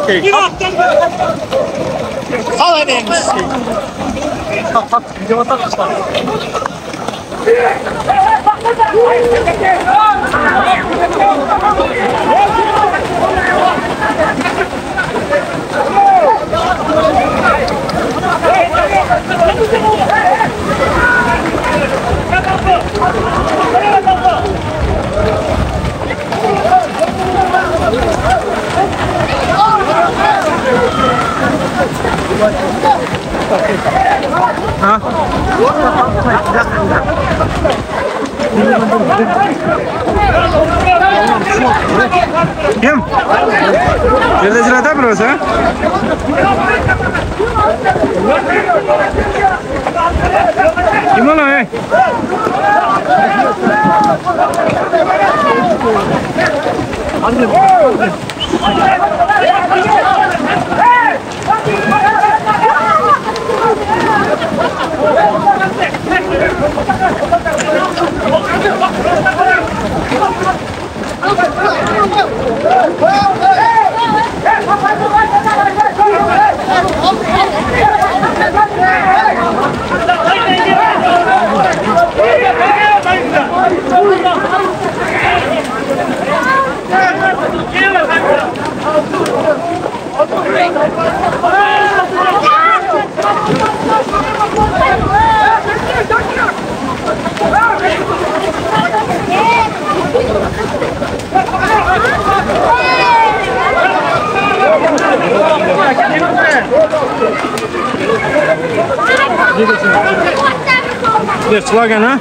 오케이. 하나님. 이제 왔다 갔다. Kim? Jelajirada biroz, ha? Kim ola, ey? Volkswagen, ha?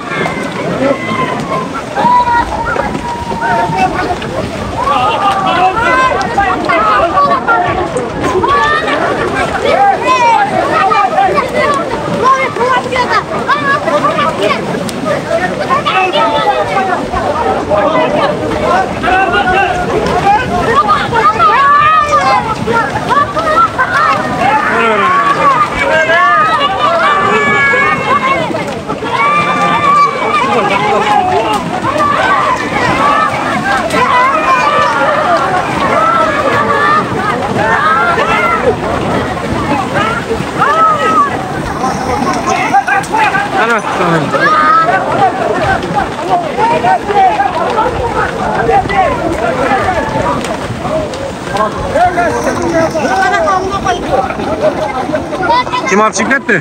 Kim olib chiqib ketdi?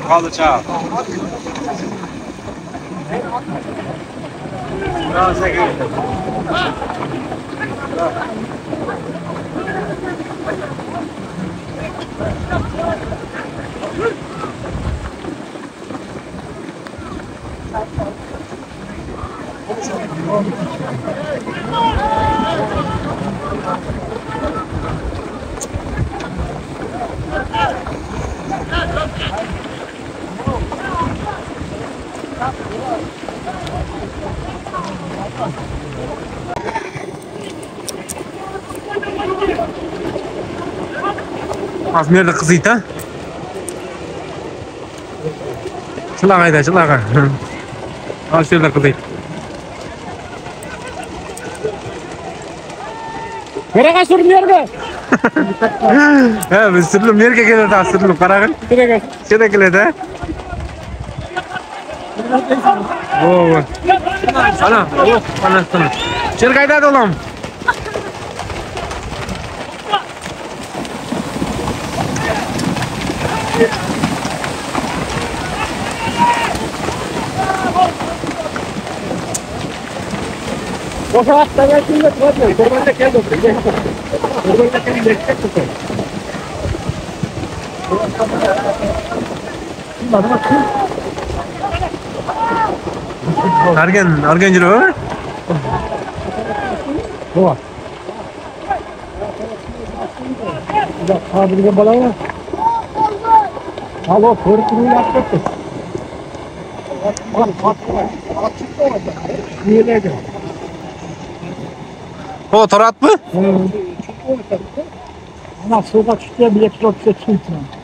Kaldı çağ. Azmir'de kızıydı ha? Çılağaydı, çılağay. Azmir'de kızıydı. Nereye sürmüyor mu? He, biz sürülüm nereye geldi daha sürülüm karagın? Şurada geldi ha? Oo. Ana, yok, anasını. Şirkayda dolam. O saatte ben şimdi tutmadım. Kurban'da geldi oturuyor. Kurban'da geldi destek tutuyor. Argen jiro. Bu. Ya fabrika balaya. Alo, kurtunu yaptık. Niye O torat mı? Ama soğuk çıkıyor bile kilo 8 litre.